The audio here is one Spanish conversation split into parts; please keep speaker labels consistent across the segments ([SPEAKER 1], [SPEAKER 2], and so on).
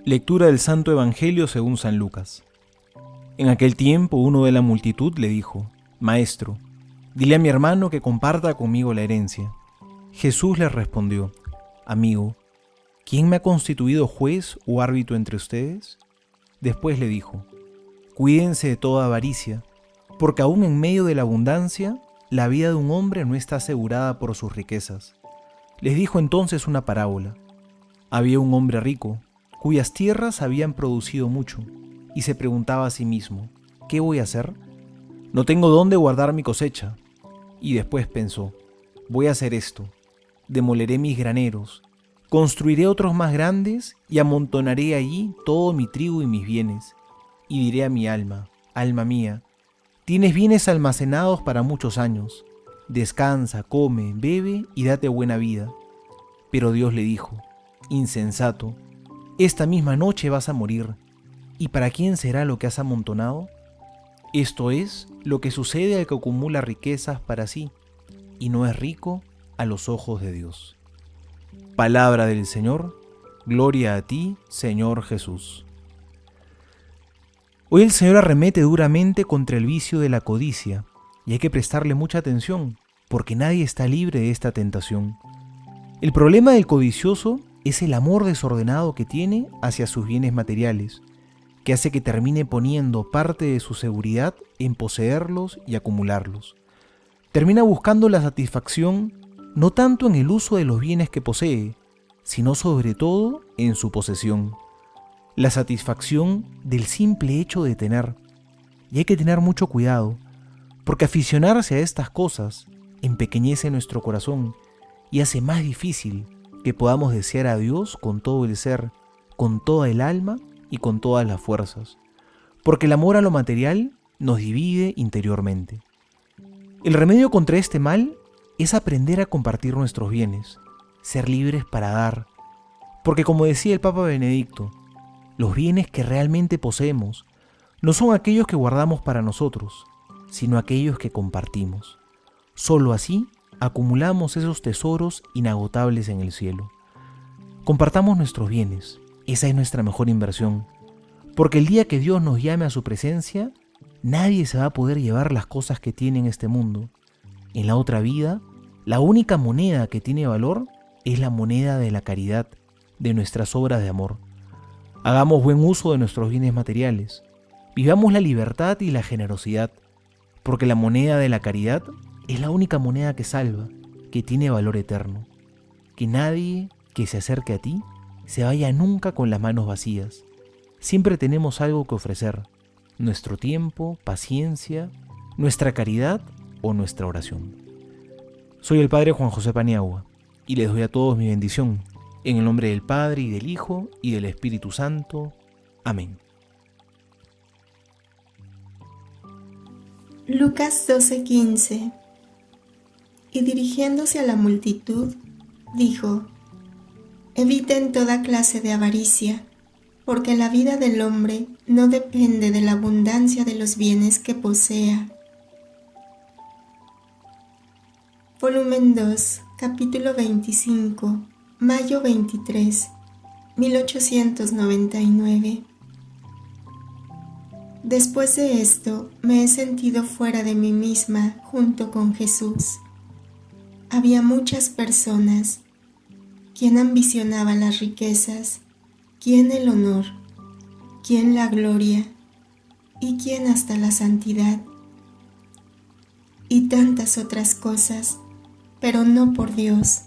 [SPEAKER 1] Lectura del Santo Evangelio según San Lucas. En aquel tiempo uno de la multitud le dijo: Maestro, dile a mi hermano que comparta conmigo la herencia. Jesús le respondió: Amigo, ¿quién me ha constituido juez o árbitro entre ustedes? Después le dijo: Cuídense de toda avaricia, porque aún en medio de la abundancia, la vida de un hombre no está asegurada por sus riquezas. Les dijo entonces una parábola. Había un hombre rico, cuyas tierras habían producido mucho, y se preguntaba a sí mismo: ¿qué voy a hacer? No tengo dónde guardar mi cosecha. Y después pensó: voy a hacer esto: demoleré mis graneros, construiré otros más grandes y amontonaré allí todo mi trigo y mis bienes. Y diré a mi alma: alma mía, tienes bienes almacenados para muchos años. Descansa, come, bebe y date buena vida. Pero Dios le dijo: insensato, esta misma noche vas a morir. ¿Y para quién será lo que has amontonado? Esto es lo que sucede al que acumula riquezas para sí y no es rico a los ojos de Dios. Palabra del Señor. Gloria a ti, Señor Jesús. Hoy el Señor arremete duramente contra el vicio de la codicia, y hay que prestarle mucha atención, porque nadie está libre de esta tentación. El problema del codicioso es el amor desordenado que tiene hacia sus bienes materiales, que hace que termine poniendo parte de su seguridad en poseerlos y acumularlos. Termina buscando la satisfacción no tanto en el uso de los bienes que posee, sino sobre todo en su posesión. La satisfacción del simple hecho de tener. Y hay que tener mucho cuidado, porque aficionarse a estas cosas empequeñece nuestro corazón y hace más difícil que podamos desear a Dios con todo el ser, con toda el alma y con todas las fuerzas, porque el amor a lo material nos divide interiormente. El remedio contra este mal es aprender a compartir nuestros bienes, ser libres para dar, porque como decía el Papa Benedicto, los bienes que realmente poseemos no son aquellos que guardamos para nosotros, sino aquellos que compartimos. Solo así acumulamos esos tesoros inagotables en el cielo. Compartamos nuestros bienes, esa es nuestra mejor inversión, porque el día que Dios nos llame a su presencia, nadie se va a poder llevar las cosas que tiene en este mundo. En la otra vida, la única moneda que tiene valor es la moneda de la caridad, de nuestras obras de amor. Hagamos buen uso de nuestros bienes materiales, vivamos la libertad y la generosidad, porque la moneda de la caridad es la única moneda que salva, que tiene valor eterno. Que nadie que se acerque a ti se vaya nunca con las manos vacías. Siempre tenemos algo que ofrecer: nuestro tiempo, paciencia, nuestra caridad o nuestra oración. Soy el Padre Juan José Paniagua y les doy a todos mi bendición, en el nombre del Padre y del Hijo y del Espíritu Santo. Amén.
[SPEAKER 2] Lucas 12:15. Y dirigiéndose a la multitud, dijo: Eviten toda clase de avaricia, porque la vida del hombre no depende de la abundancia de los bienes que posea. Volumen 2, capítulo 25, mayo 23, 1899. Después de esto, me he sentido fuera de mí misma junto con Jesús. Había muchas personas, quien ambicionaba las riquezas, quien el honor, quien la gloria y quien hasta la santidad, y tantas otras cosas, pero no por Dios,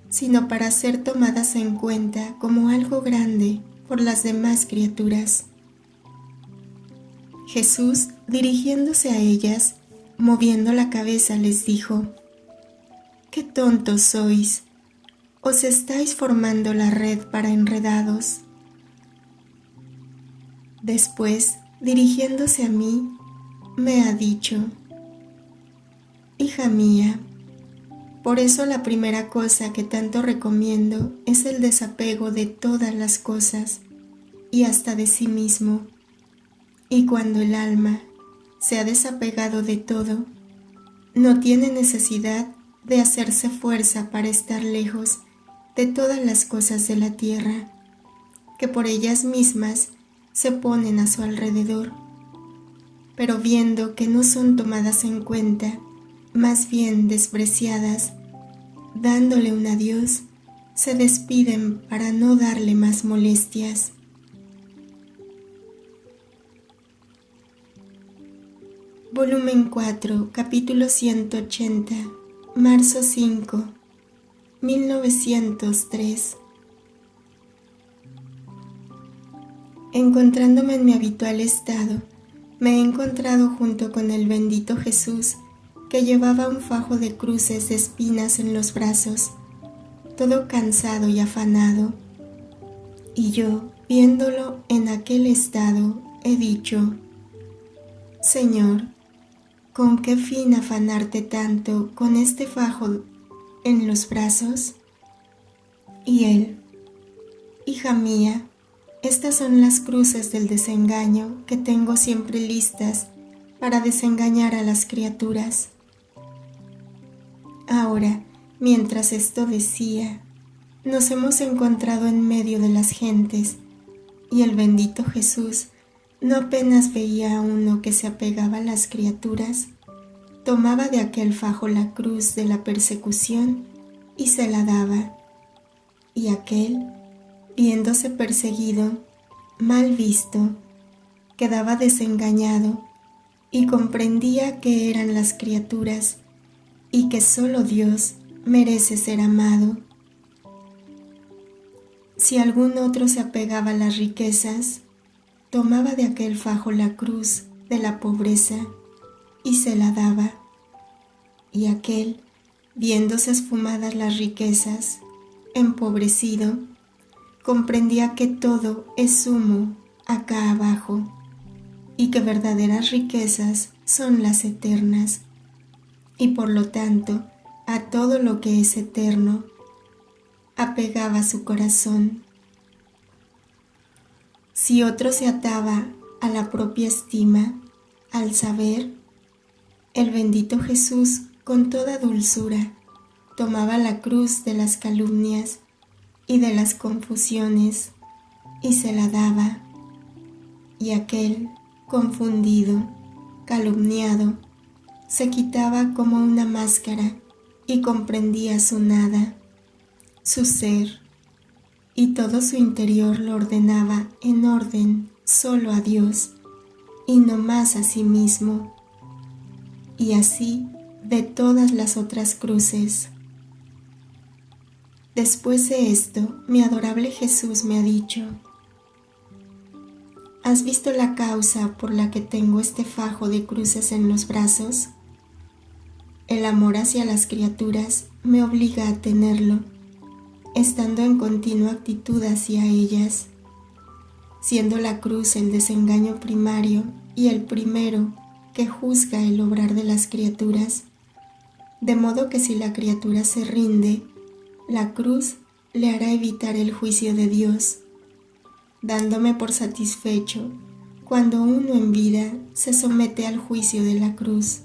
[SPEAKER 2] sino para ser tomadas en cuenta como algo grande por las demás criaturas. Jesús, dirigiéndose a ellas, moviendo la cabeza, les dijo: ¡Qué tontos sois! Os estáis formando la red para enredados. Después, dirigiéndose a mí, me ha dicho: Hija mía, por eso la primera cosa que tanto recomiendo es el desapego de todas las cosas y hasta de sí mismo. Y cuando el alma se ha desapegado de todo, no tiene necesidad de hacerse fuerza para estar lejos de todas las cosas de la tierra, que por ellas mismas se ponen a su alrededor, pero viendo que no son tomadas en cuenta, más bien despreciadas, dándole un adiós, se despiden para no darle más molestias. Volumen 4, capítulo 180, marzo 5, 1903. Encontrándome en mi habitual estado, me he encontrado junto con el bendito Jesús, que llevaba un fajo de cruces de espinas en los brazos, todo cansado y afanado. Y yo, viéndolo en aquel estado, he dicho: Señor, ¿con qué fin afanarte tanto con este fajo en los brazos? Y él: Hija mía, estas son las cruces del desengaño que tengo siempre listas para desengañar a las criaturas. Ahora, mientras esto decía, nos hemos encontrado en medio de las gentes, y el bendito Jesús no apenas veía a uno que se apegaba a las criaturas, tomaba de aquel fajo la cruz de la persecución y se la daba, y aquel, viéndose perseguido, mal visto, quedaba desengañado y comprendía que eran las criaturas y que solo Dios merece ser amado. Si algún otro se apegaba a las riquezas, tomaba de aquel fajo la cruz de la pobreza y se la daba, y aquel, viéndose esfumadas las riquezas, empobrecido, comprendía que todo es humo acá abajo, y que verdaderas riquezas son las eternas, y por lo tanto a todo lo que es eterno apegaba su corazón. Si otro se ataba a la propia estima, al saber, el bendito Jesús con toda dulzura tomaba la cruz de las calumnias y de las confusiones y se la daba, y aquel, confundido, calumniado, se quitaba como una máscara y comprendía su nada, su ser, y todo su interior lo ordenaba en orden solo a Dios y no más a sí mismo, y así de todas las otras cruces. Después de esto, mi adorable Jesús me ha dicho: ¿Has visto la causa por la que tengo este fajo de cruces en los brazos? El amor hacia las criaturas me obliga a tenerlo, estando en continua actitud hacia ellas, siendo la cruz el desengaño primario y el primero que juzga el obrar de las criaturas, de modo que si la criatura se rinde, la cruz le hará evitar el juicio de Dios, dándome por satisfecho cuando uno en vida se somete al juicio de la cruz.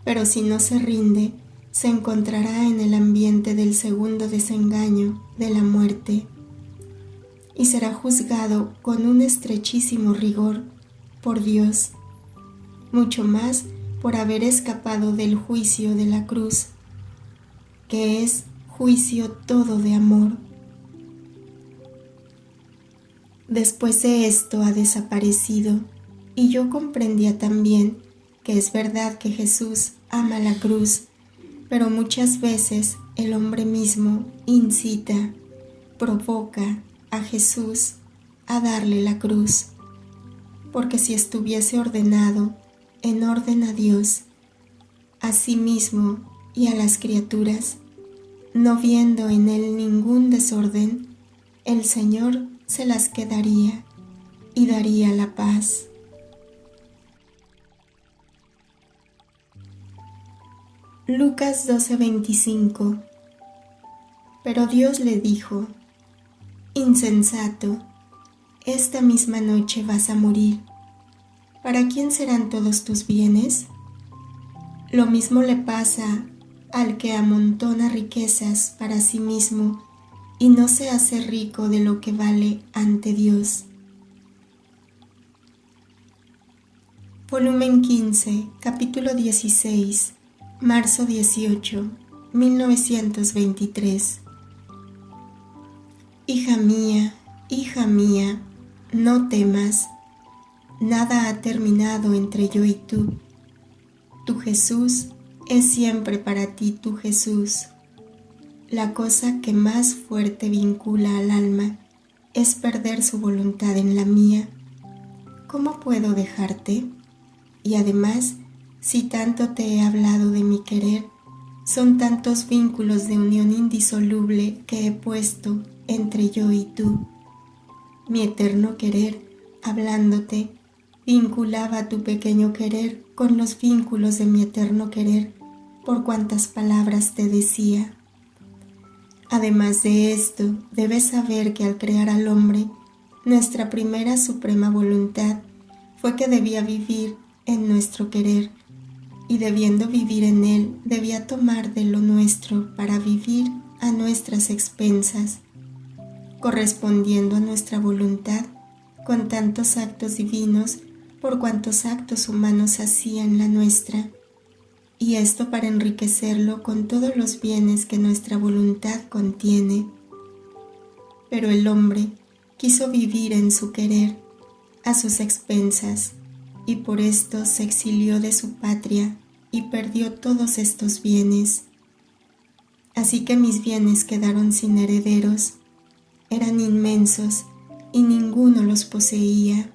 [SPEAKER 2] Pero si no se rinde, se encontrará en el ambiente del segundo desengaño de la muerte y será juzgado con un estrechísimo rigor por Dios, mucho más por haber escapado del juicio de la cruz, que es juicio todo de amor. Después de esto ha desaparecido, y yo comprendía también que es verdad que Jesús ama la cruz, pero muchas veces el hombre mismo incita, provoca a Jesús a darle la cruz, porque si estuviese ordenado en orden a Dios, a sí mismo y a las criaturas, no viendo en él ningún desorden, el Señor se las quedaría y daría la paz. Lucas 12:25. Pero Dios le dijo: Insensato, esta misma noche vas a morir. ¿Para quién serán todos tus bienes? Lo mismo le pasa al que amontona riquezas para sí mismo y no se hace rico de lo que vale ante Dios. Volumen 15, capítulo 16, marzo 18, 1923. Hija mía, no temas, nada ha terminado entre yo y tú. Tu Jesús es siempre para ti tu Jesús. La cosa que más fuerte vincula al alma es perder su voluntad en la mía. ¿Cómo puedo dejarte? Y además, si tanto te he hablado de mi querer, son tantos vínculos de unión indisoluble que he puesto entre yo y tú. Mi eterno querer, hablándote, vinculaba tu pequeño querer con los vínculos de mi eterno querer, por cuantas palabras te decía. Además de esto, debes saber que al crear al hombre, nuestra primera suprema voluntad fue que debía vivir en nuestro querer, y debiendo vivir en él, debía tomar de lo nuestro para vivir a nuestras expensas, correspondiendo a nuestra voluntad con tantos actos divinos por cuantos actos humanos hacían la nuestra, y esto para enriquecerlo con todos los bienes que nuestra voluntad contiene. Pero el hombre quiso vivir en su querer, a sus expensas, y por esto se exilió de su patria y perdió todos estos bienes. Así que mis bienes quedaron sin herederos, eran inmensos y ninguno los poseía.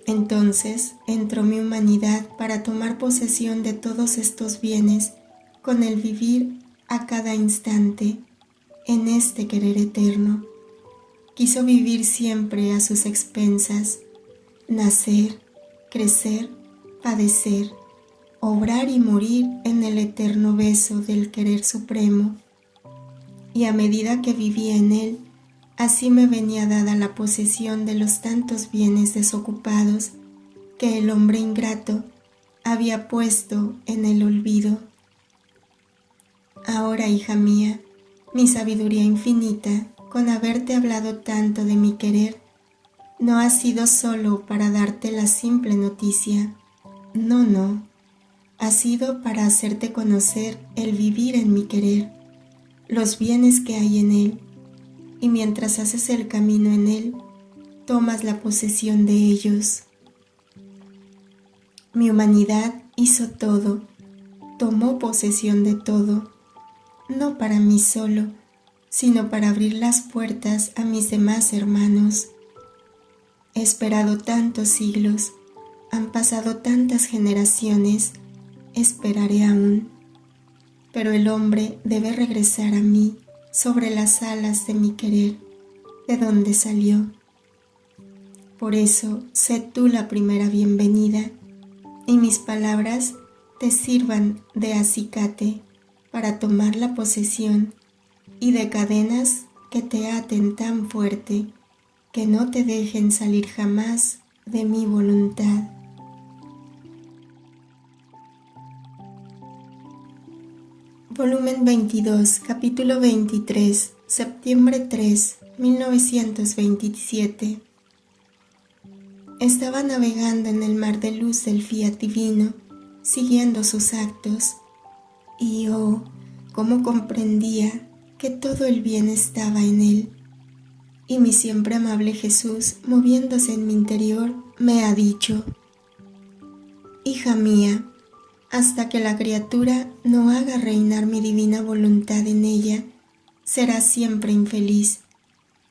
[SPEAKER 2] Entonces entró mi humanidad para tomar posesión de todos estos bienes con el vivir a cada instante en este querer eterno. Quiso vivir siempre a sus expensas, nacer, crecer, padecer, obrar y morir en el eterno beso del querer supremo. Y a medida que vivía en él, así me venía dada la posesión de los tantos bienes desocupados que el hombre ingrato había puesto en el olvido. Ahora, hija mía, mi sabiduría infinita, con haberte hablado tanto de mi querer, no ha sido solo para darte la simple noticia. No, ha sido para hacerte conocer el vivir en mi querer, los bienes que hay en él, y mientras haces el camino en él, tomas la posesión de ellos. Mi humanidad hizo todo, tomó posesión de todo, no para mí solo, sino para abrir las puertas a mis demás hermanos. He esperado tantos siglos, han pasado tantas generaciones, esperaré aún, pero el hombre debe regresar a mí sobre las alas de mi querer, de donde salió. Por eso, sé tú la primera bienvenida, y mis palabras te sirvan de acicate para tomar la posesión y de cadenas que te aten tan fuerte que no te dejen salir jamás de mi voluntad. Volumen 22, capítulo 23, septiembre 3, 1927. Estaba navegando en el mar de luz del fiat divino, siguiendo sus actos, y oh, cómo comprendía que todo el bien estaba en él. Y mi siempre amable Jesús, moviéndose en mi interior, me ha dicho: hija mía, hasta que la criatura no haga reinar mi divina voluntad en ella, será siempre infeliz,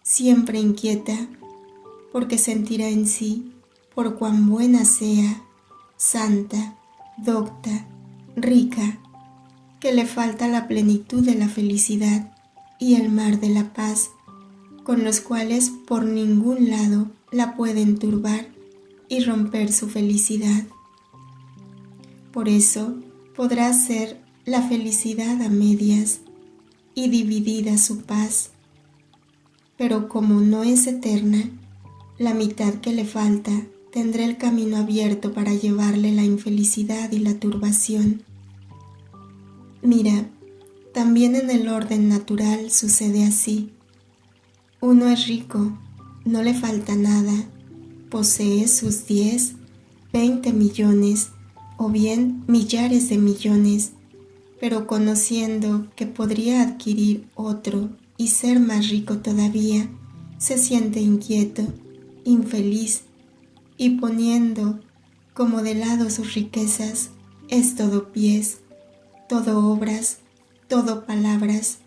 [SPEAKER 2] siempre inquieta, porque sentirá en sí, por cuán buena sea, santa, docta, rica, que le falta la plenitud de la felicidad y el mar de la paz, con los cuales por ningún lado la pueden turbar y romper su felicidad. Por eso podrá ser la felicidad a medias y dividida su paz, pero como no es eterna, la mitad que le falta tendrá el camino abierto para llevarle la infelicidad y la turbación. Mira, También en el orden natural sucede así. Uno es rico, no le falta nada, posee sus 10, 20 millones o bien millares de millones, pero conociendo que podría adquirir otro y ser más rico todavía, se siente inquieto, infeliz, y poniendo como de lado sus riquezas, es todo pies, todo obras, todo palabras,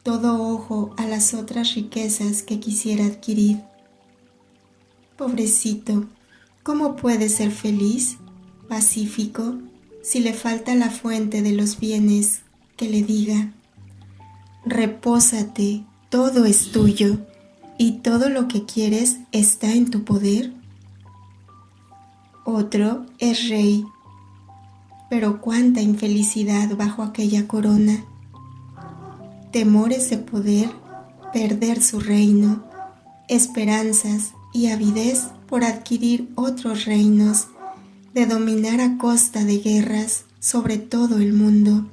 [SPEAKER 2] todo ojo a las otras riquezas que quisiera adquirir. Pobrecito, ¿cómo puede ser feliz, pacífico, si le falta la fuente de los bienes que le diga: repósate, todo es tuyo, y todo lo que quieres está en tu poder? Otro es rey, pero cuánta infelicidad bajo aquella corona. Temores de poder perder su reino, esperanzas y avidez por adquirir otros reinos, de dominar a costa de guerras sobre todo el mundo.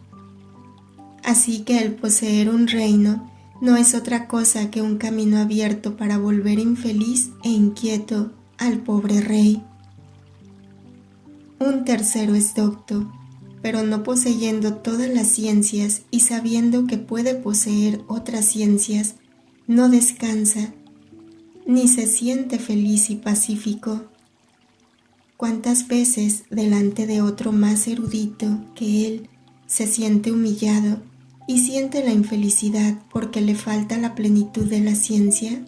[SPEAKER 2] Así que el poseer un reino no es otra cosa que un camino abierto para volver infeliz e inquieto al pobre rey. Un tercero es docto, pero no poseyendo todas las ciencias y sabiendo que puede poseer otras ciencias, no descansa, ni se siente feliz y pacífico. ¿Cuántas veces delante de otro más erudito que él se siente humillado y siente la infelicidad porque le falta la plenitud de la ciencia?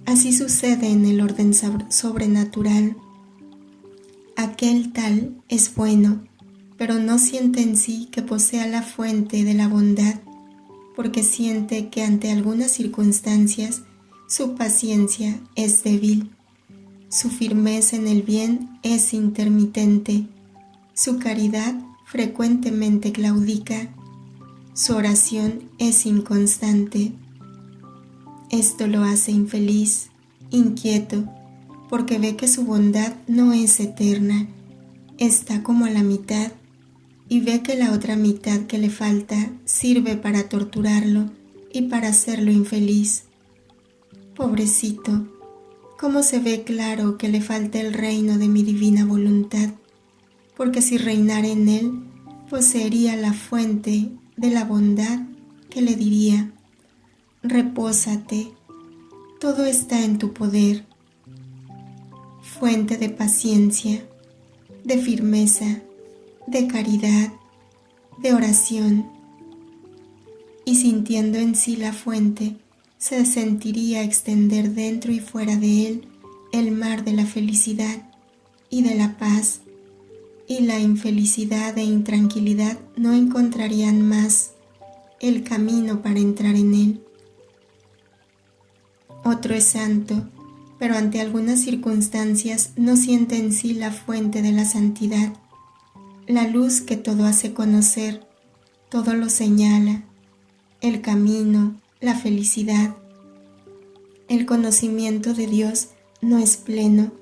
[SPEAKER 2] Así sucede en el orden sobrenatural. Aquel tal es bueno, pero no siente en sí que posea la fuente de la bondad, porque siente que ante algunas circunstancias su paciencia es débil, su firmeza en el bien es intermitente, su caridad frecuentemente claudica, su oración es inconstante. Esto lo hace infeliz, inquieto, porque ve que su bondad no es eterna, está como a la mitad, y ve que la otra mitad que le falta sirve para torturarlo y para hacerlo infeliz. Pobrecito, ¿cómo se ve claro que le falta el reino de mi divina voluntad? Porque si reinara en él, poseería la fuente de la bondad que le diría: repósate, todo está en tu poder. Fuente de paciencia, de firmeza, de caridad, de oración. Y sintiendo en sí la fuente, se sentiría extender dentro y fuera de él el mar de la felicidad y de la paz, y la infelicidad e intranquilidad no encontrarían más el camino para entrar en él. Otro es santo, pero ante algunas circunstancias no siente en sí la fuente de la santidad, la luz que todo hace conocer, todo lo señala, el camino, la felicidad. El conocimiento de Dios no es pleno,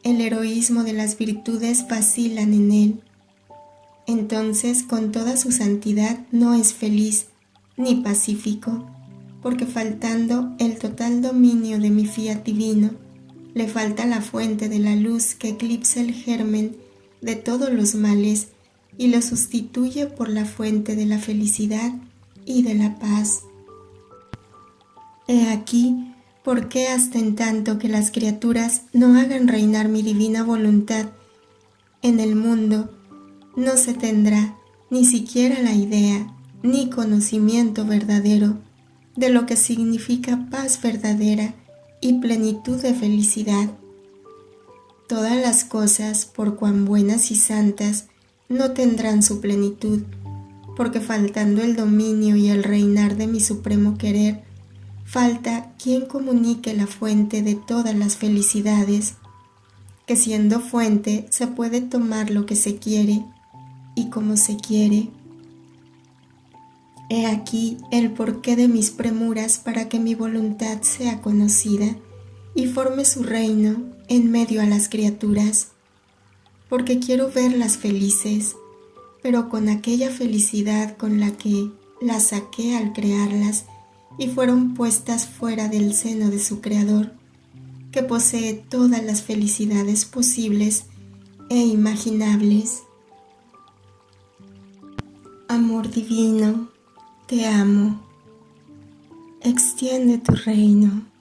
[SPEAKER 2] el heroísmo de las virtudes vacilan en él. Entonces, con toda su santidad no es feliz ni pacífico, porque faltando el total dominio de mi fiat divino, le falta la fuente de la luz que eclipsa el germen de todos los males y lo sustituye por la fuente de la felicidad y de la paz. He aquí por qué hasta en tanto que las criaturas no hagan reinar mi divina voluntad en el mundo, no se tendrá ni siquiera la idea ni conocimiento verdadero de lo que significa paz verdadera y plenitud de felicidad. Todas las cosas, por cuan buenas y santas, no tendrán su plenitud, porque faltando el dominio y el reinar de mi supremo querer, falta quien comunique la fuente de todas las felicidades, que siendo fuente se puede tomar lo que se quiere y como se quiere. He aquí el porqué de mis premuras para que mi voluntad sea conocida y forme su reino en medio a las criaturas, porque quiero verlas felices, pero con aquella felicidad con la que las saqué al crearlas y fueron puestas fuera del seno de su Creador, que posee todas las felicidades posibles e imaginables. Amor divino, te amo. Extiende tu reino.